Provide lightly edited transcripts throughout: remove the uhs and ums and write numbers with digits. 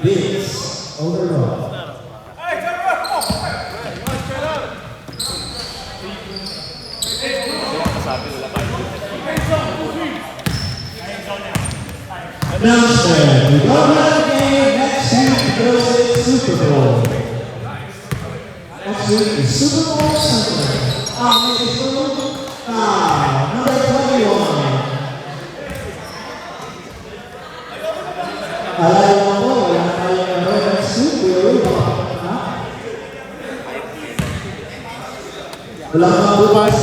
Vince, overall. Announcement, we go to the game next week because it's Super Bowl. Next week is Super Bowl Sunday. Number 21. Alam mo, wala tayong next week. Wala kang bukas.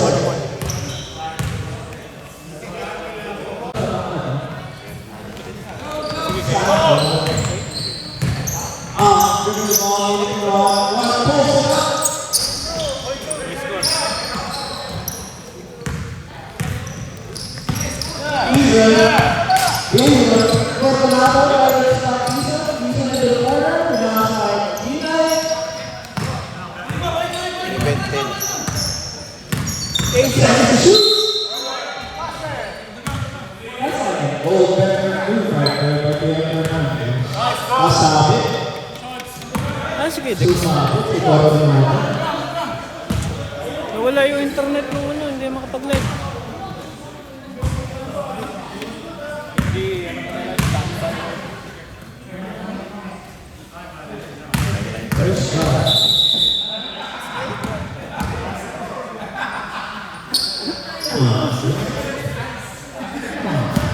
Nawala yung internet nung ano, hindi makapag-live. Hindi, ano ka na lang, standby.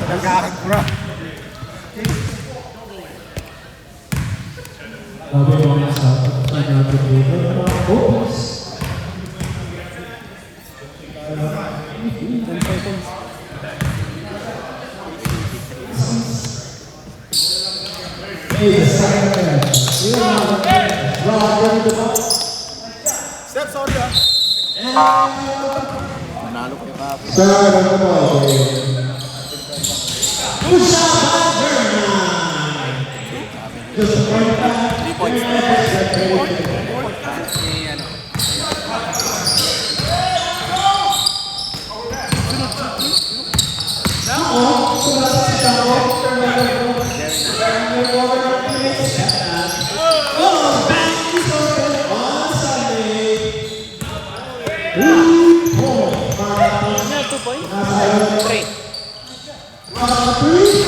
Nagkakit ko na. Sabi mo nga sa natin dito, mga opens. 10 seconds. Hey, the second man. Steps on ya. Manalo ko yung kapit. Third of the ball game. Just one back. 3 points. Ano, 2 points? 3.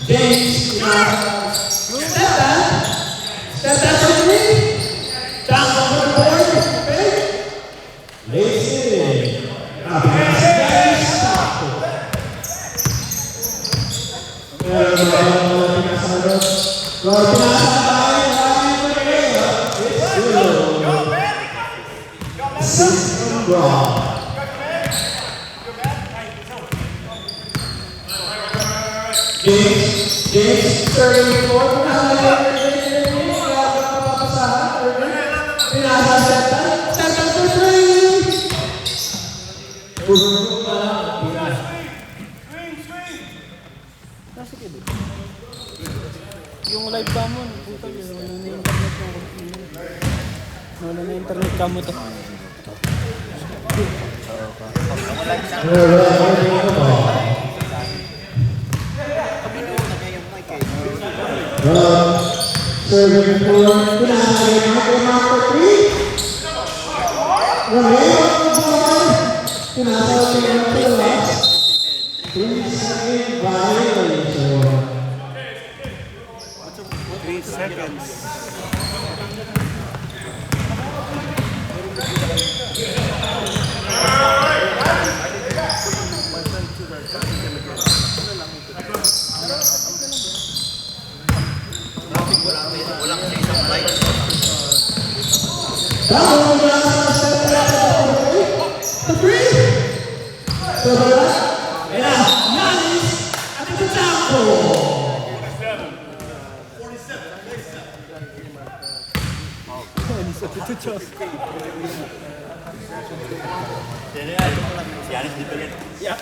James, step back. Step back for three. Down on the board. Lays it in. James, 34. Yung live cam mo, puta, wala na internet cam mo to. Serving for number 3.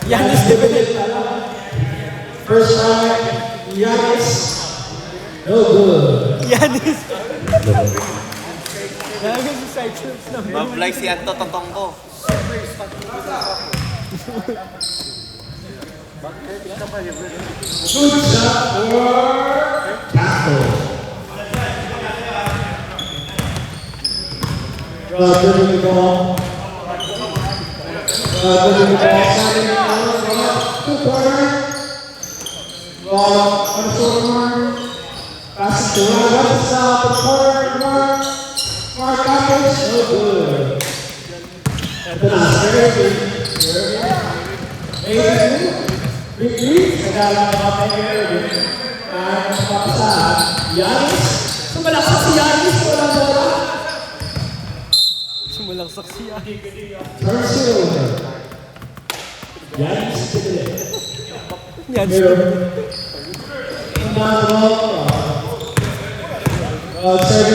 Yanis Devenet. First round, Giannis. No good. Yanis. Lagi sa side trips na. Mablay si Anto Totong ko. Good shot for Campbell. Dribbling the ball. Dribbling the ball. Standing down. To corner. Ball on the shoulder corner. Pass it to right. Left side to corner. Mark Campbell. So good. Very good. Big segala materi dan paksa Yanis sumalaksak si Yanis walang bola Sumalaksak siya. turns it over Yanis kecil Yan. serving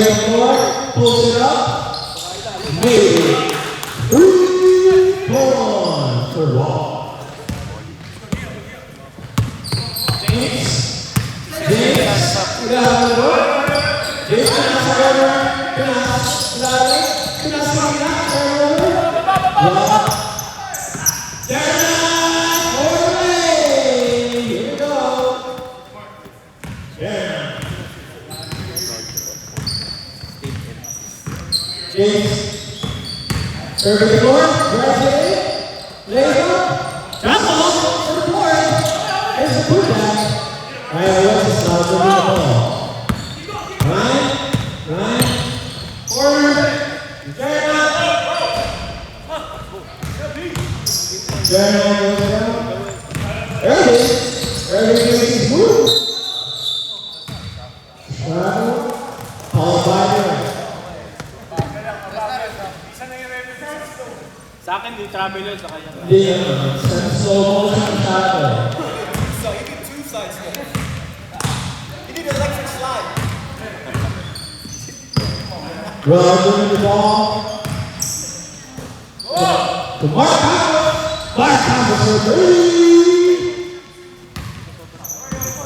the floor pulls it up maybe 3 points for Wall. Serving the board, graduated, lays up, jump off for the board. There's the putback. Ryan Westenslaw moving the ball. Ryan, corner, Jeremiah goes down. Irving makes his move. Travel, followed by Irving. Sa akin, di travel yun sa kanya. Hindi, slow motion travel. So you did two sides there. You need an electric slide. Running the ball. To Mark Campbell. Mark Campbell for three.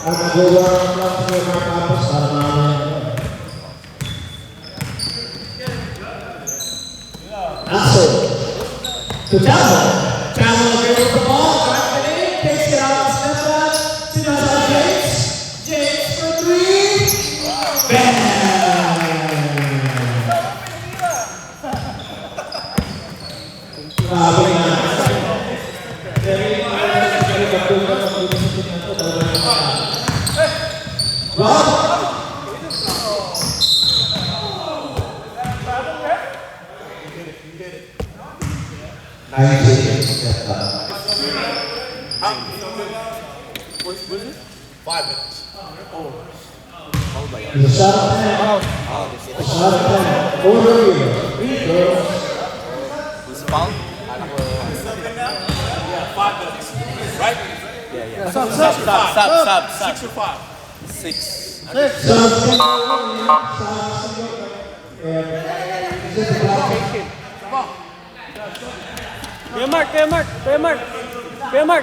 Ang nagawa ng Mark Campbell sa naman. Naso. To Campbell. Campbell gives the ball. Drives it in. Takes it out. Steps back. To James. James for three. Bang. He's a shot of 10. A shot of 10. Over here. Who's foul? Right? Yeah. Stop. 6 or 5? 6. Kuya Mark.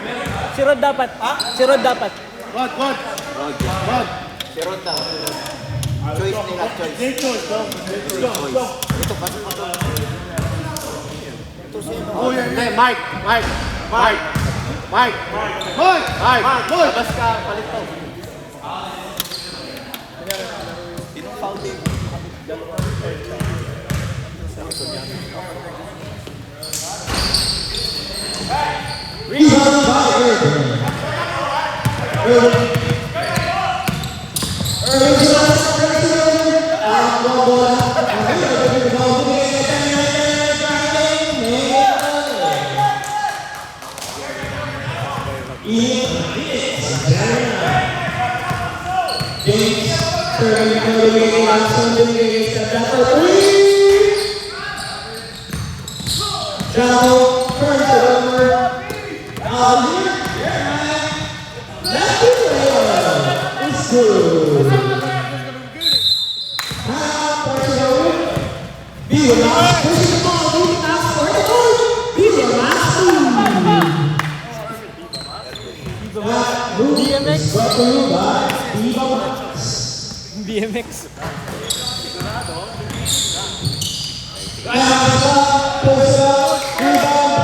Si Rod dapat. Si Rod dapat. Rod. Si Rod daw. Choice nila, choice. Ito, pasok mo to. Hindi, Mike. Labas ka, palit to. Sinong foul din? Rebound by Irving. Irving BMX. Rebound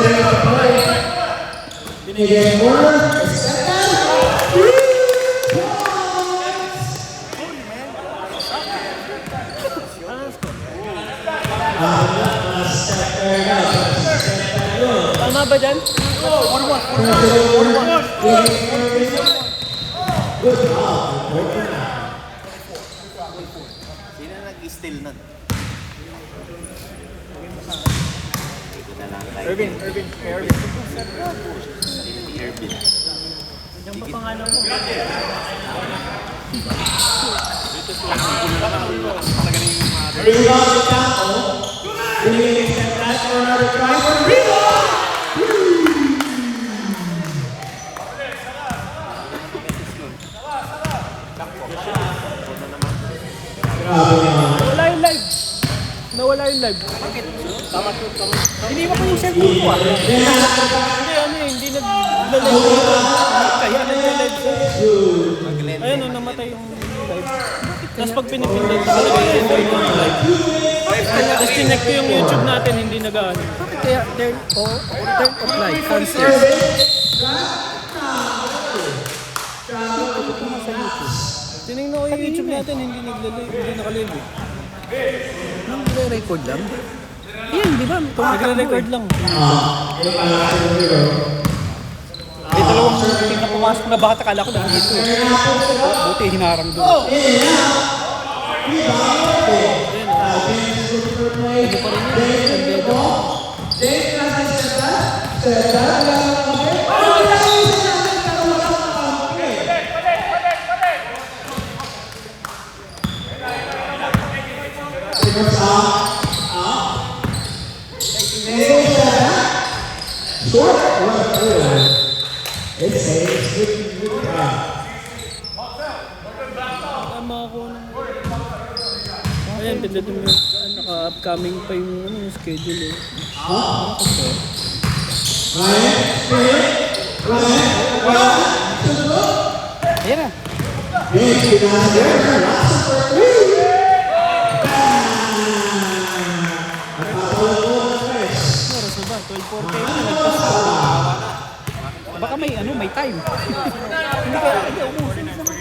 ready to play. Again, corner. Step back. 3 points. Tama ba dyan? Good job. Sino nag-steal nun? Irvin. Irvin. Yung pa pangalan mo. Rebound to Campo. Bringing step back for another try for the rebound. Grabe naman. Nawala yung live. Bakit? Iniwan ko yung cellphone ko ah. Hindi nag-live. Kaya nag-live ko. Ayun o, namatay yung live. Tapos pag pinipindot nakalagay yung live. Tapos connect ko yung YouTube natin, hindi nag-ano. Bakit kaya turn off light? Cancel. Tinignan ko yung YouTube natin, hindi nag-live, hindi nakalive eh. Nag-record lang? Yan, di ba? Nagre-record lang. May dalawang team na pumasok na bata, kala ko nandito. Buti hinarang doon. Tama ako nung... Ayan, pindutin mo yung naka-upcoming pa yung schedule eh. Ayan na. Oras na ba? 12:40 na, nagpas pa. Baka may time. Hindi kaya umuwi naman ako.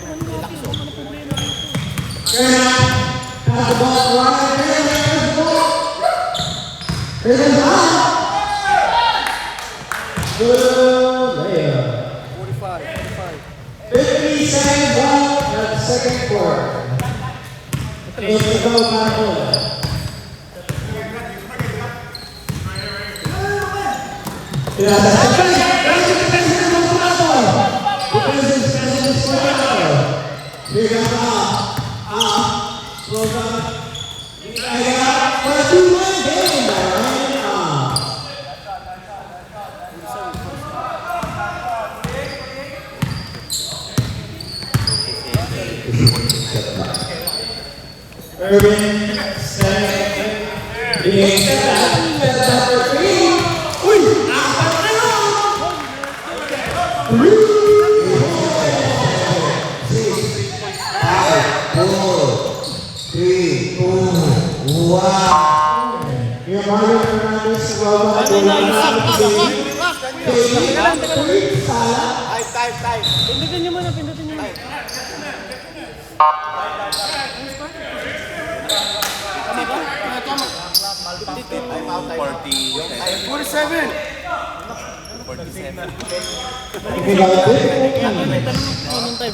Good layup. 50 seconds left at the second quarter. Let's go, Caracola. Irvin, second, being set number 3. Uy! Time. Pindutin niyo muna, pindutin niyo. I'm out. 47. 47. Anong time?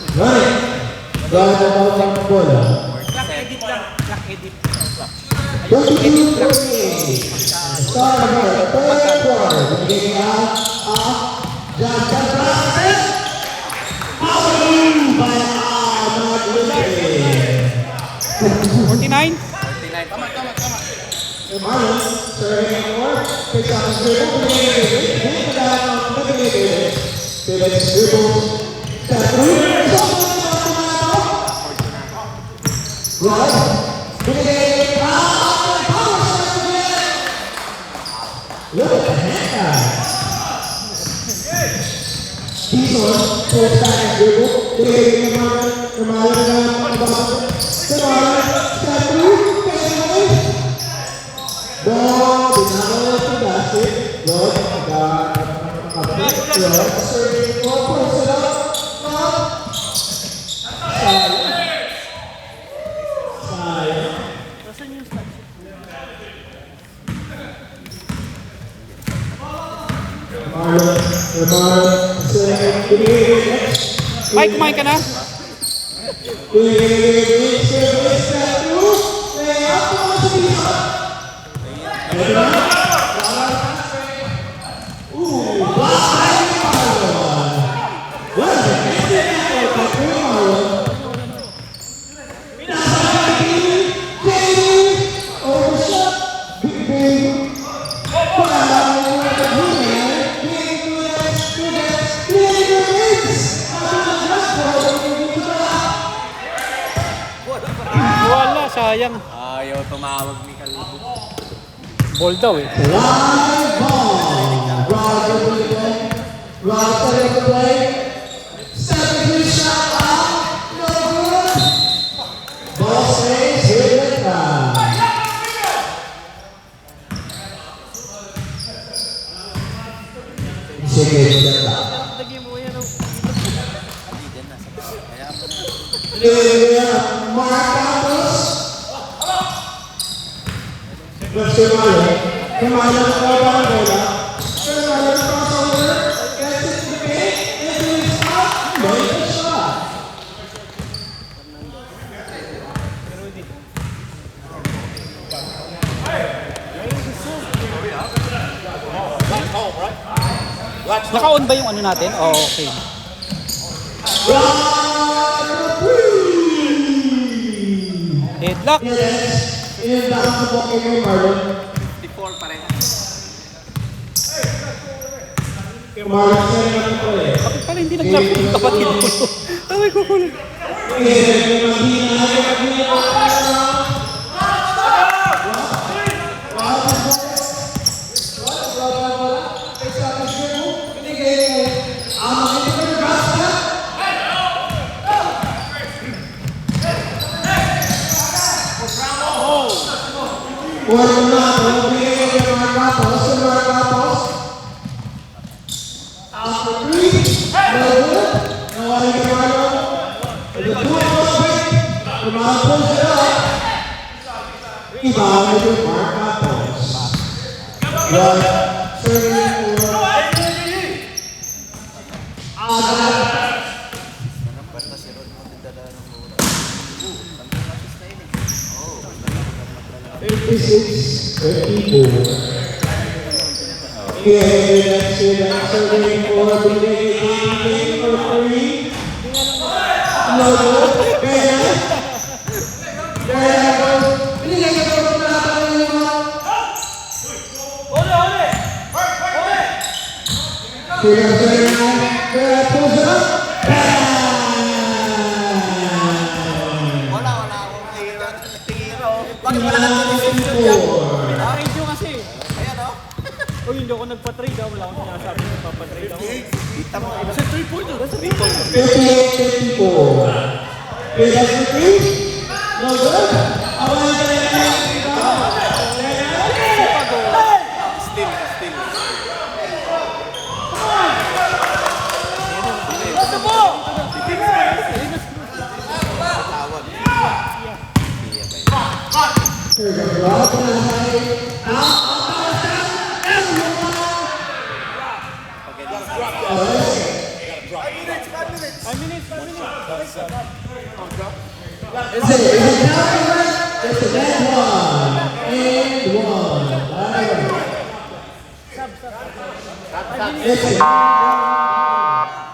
Look at the hand guy. Pull back and dribble. Ball, did not go to the basket. Good. Serving 4 points it up. Sayang. Nasaan yung stats? Mike, kumain ka na? Wala, sayang. Ayaw tumawag ni Kalibo. Ball daw eh. Lagyan mo yan. Naka-on ba yung ano natin? Oh, okay. Headlock. Before pa rin. Bakit pala hindi naglaro yung kapatid ko? Ay, kukulit. Wala akong tingin. Bakit wala nang decision dyan? Nakakid nyo kasi. Ayan o. O hindi ako nagpa-trade ah. Wala akong sinasabi na nagpa-trade ako. Kita mo. Kasi 3 point yun. 'Still.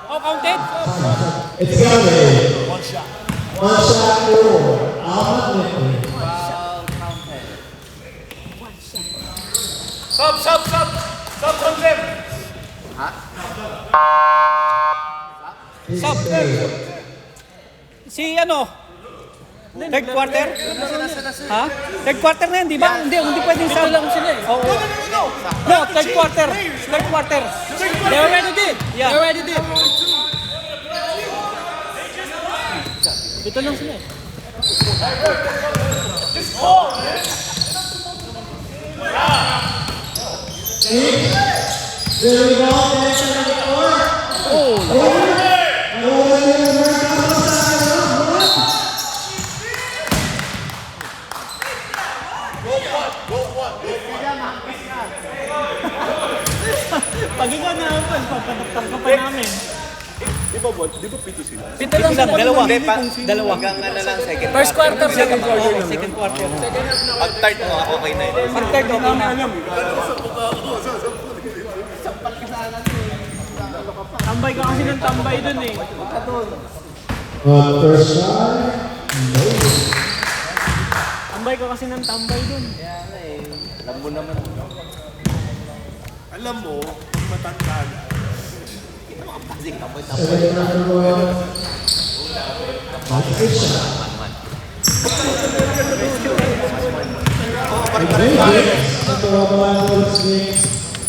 Oh, counted? It's counted. One shot for Alma Nicholas. Stop from them. Sub. Si ano? Third quarter? Ha? Third quarter na yan, di ba? Hindi pwedeng sub. lang sila eh. Oo. No, third quarter. Third quarter. They already did. Yeah. They already did. Dito lang sila eh. There we go. Next to number 4. Oh, pag ikaw na open, papataktak ka pa namin. Di ba pito sila? Pito lang sila. Dalawa. Dalawa. Hanggang ano lang, second First quarter, second Oo, quarter. second quarter. Pag third mo, okay na yun. Pag third, okay na. Tambay ka kasi ng tambay dun eh. First shot. Tambay ka kasi ng tambay dun. Alam mo, matanda na. Second number 1.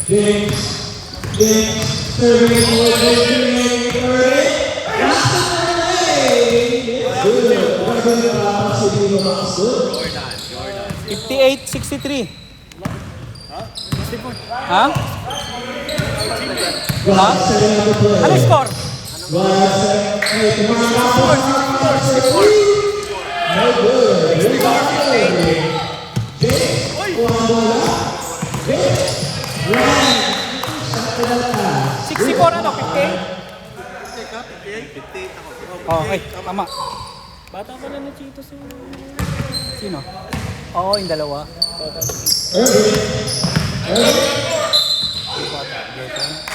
James. Serving for James. 58-63. Ha? Ha? Ano score? $64 ano? 58? Okay, tama. Bata pa na Chito si... Sino? Oo, yung dalawa.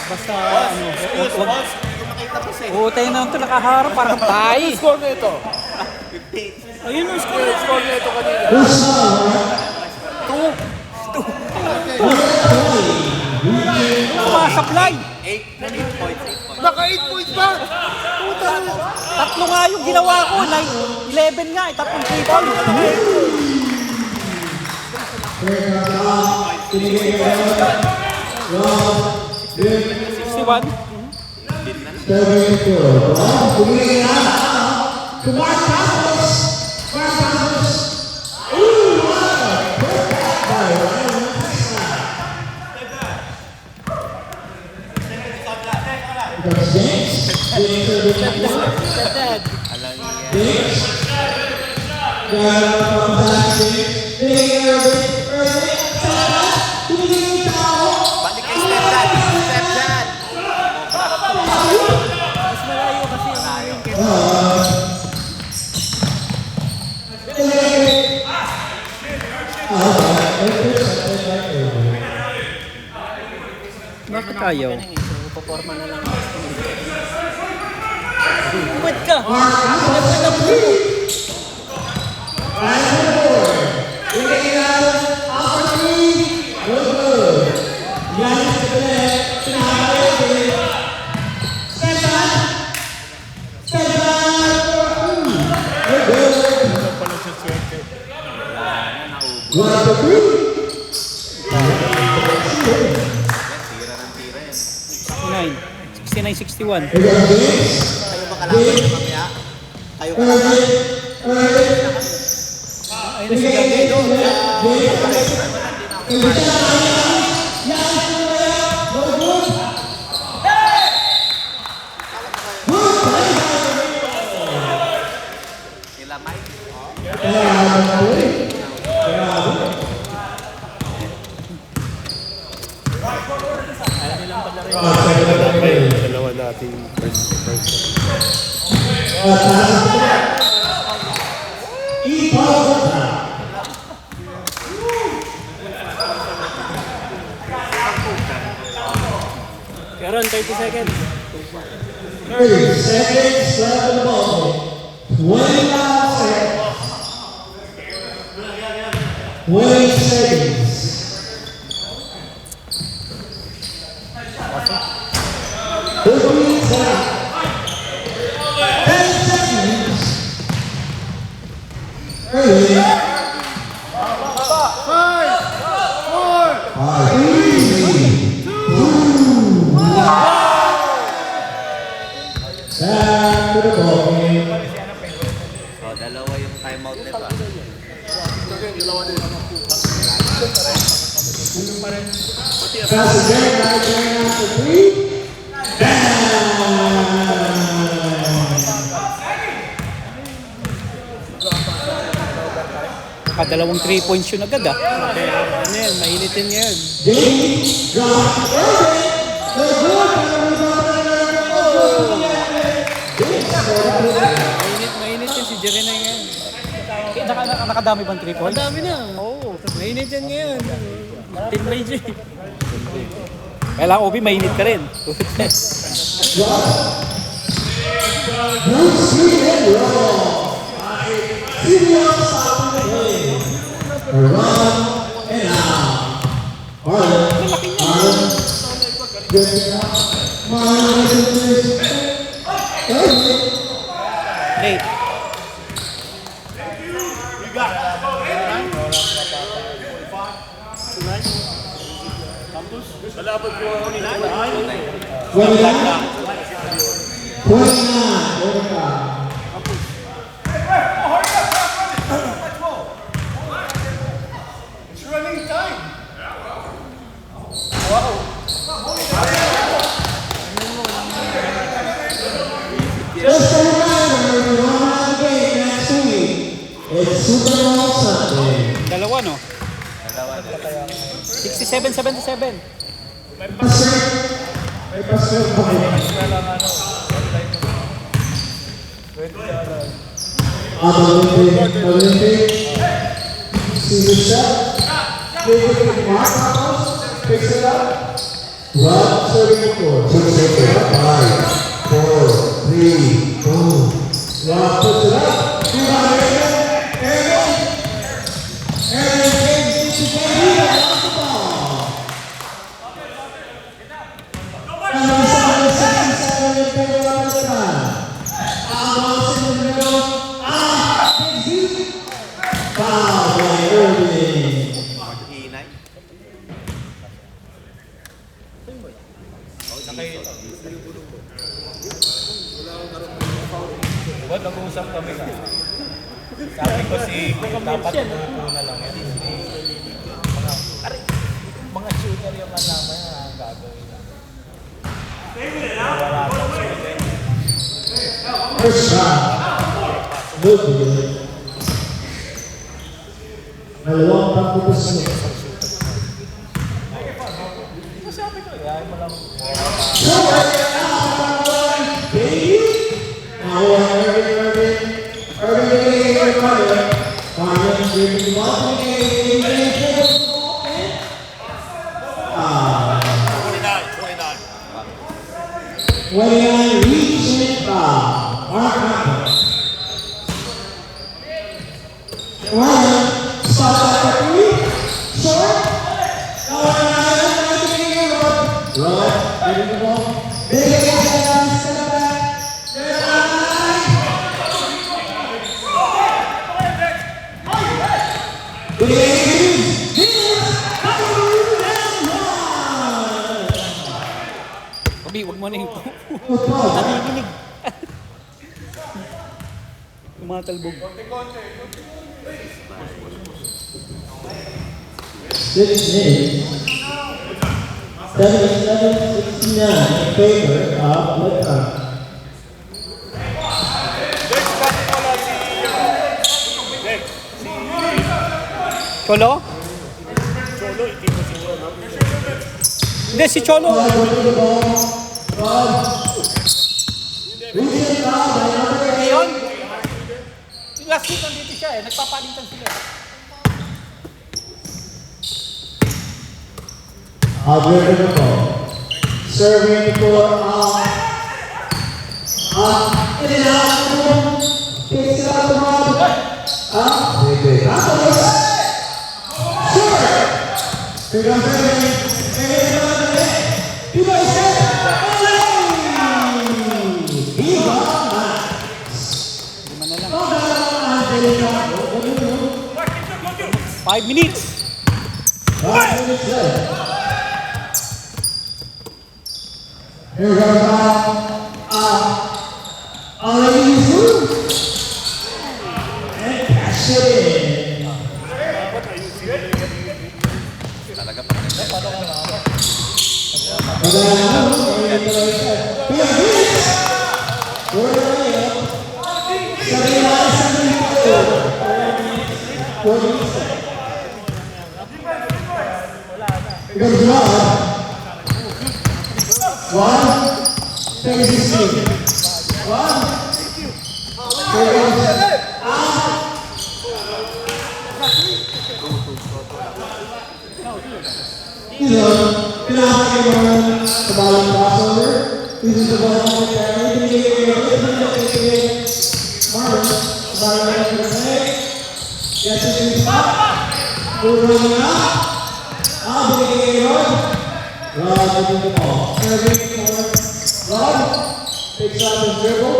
Basta ano, wag. Oo, tayo na ito nakaharap parang tayo. Score na ito. Ayun ang score na ito kanina. Sumasablay. 8 points. Naka 8 points ba? Tatlo nga yung ginawa ko. 11 nga, tatlong triple. $61. Balik kay stepdad. Mas malayo kasi yung Bakit ayaw? Puporma na lang. Uwad ka! Uwad ka na po! Nine. 69-61. Kayo ba kalaban niya mamaya? Kayo kalaban? Ayun na si Gabi. Sila Mike. Dalawa nating first. Karon, 30 seconds. 30 seconds left in the ball. 25 seconds. 20 seconds. 15 seconds. 10 seconds. 30. 5, 4, 3, 2, 1. Back to the ball game. So, dalawa yung timeout nito. Pass it there, right there after three. Kadalawang 3 points yun agad ah. Ano yan, mainitin ngayon. Jamie, drop, Mainit yan si Jerena ngayon. Nakadami bang 3 Ang points? dami na. Oo. Mainit yan ngayon. Team Major. Kailangan Obi, mainit ka rin. Bruce Lee and roll. Serious stop the game. A run and out. Marlon. Good enough. Marlon is Late. It's running time. Just a reminder, we don't have a game next week. It's Super Bowl Sunday. Dalawa no? 67-77. Olympic, see the shot, Mark Ramos, picks it up, Rod serving the floor, 5, 4, 3, boom, Rod puts it up, foul by Irving. Diba, nag-uusap kami ka. Sabi ko dapat umupo na lang yan. Mga shooter yung kasama yan ang gagawin. Wala pang shooter. First shot, good for you. Dalawang pagpupusin niya. Sabi ko, ayaw mo lang. Reaching foul. Mark Ramos. Ryan, stop at the three. Short. Rod, ready to go. Big against step back. Obi, huwag mo na yung Football. nanginginig. Tumatalbog. 6 minutes. 77-69 in favor of Lipcom. Cholo? Hindi, si Cholo. Ngayon? Yung last week nandito siya eh. Nagpapalitan sila eh. Serving for in and out. Picks it up the ball. Big. Sure. Here comes Irving. You guys said, he got Lima na lang. 5 minutes. 5 minutes left. Here goes Alain through. And cash it in. Takes out his dribble.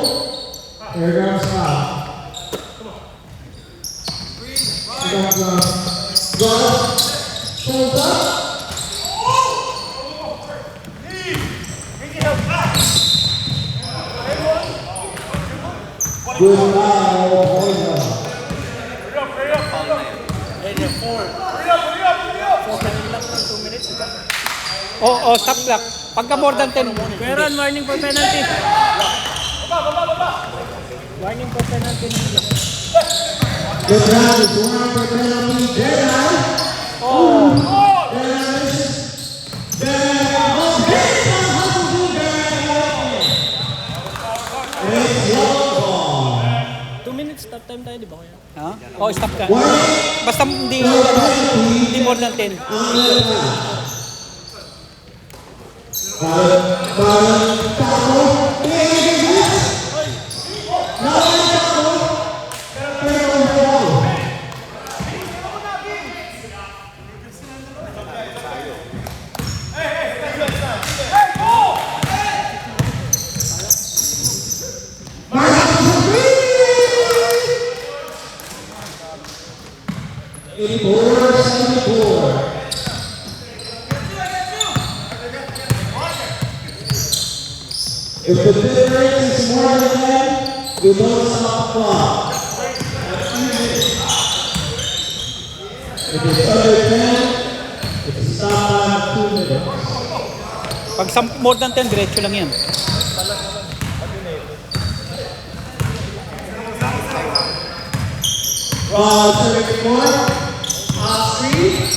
Here comes foul. Here comes Rod. Pulls up. Good foul. Oo, stop clock. Pagka more than 10. Meron warning for penalty. Warning for penalty. Good round is one for penalty. Deadline. Stop time tayo, di ba kaya? Ha? Oo, stop ka. Basta hindi more than 10. If the difference is more than that, we don't stop the clock. If it's under 10, it's stop time 2 minutes. Pag more than 10, diretso lang yan. Serving point, off-screen.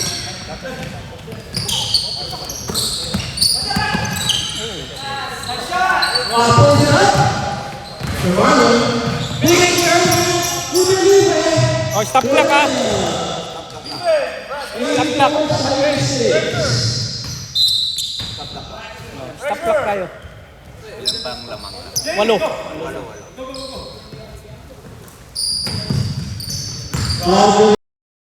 Pulls it up. Survival. Big service. Oh, stop clock ha. Stop clock. Stop clock tayo. Ilan bang lamang? 8. Walo.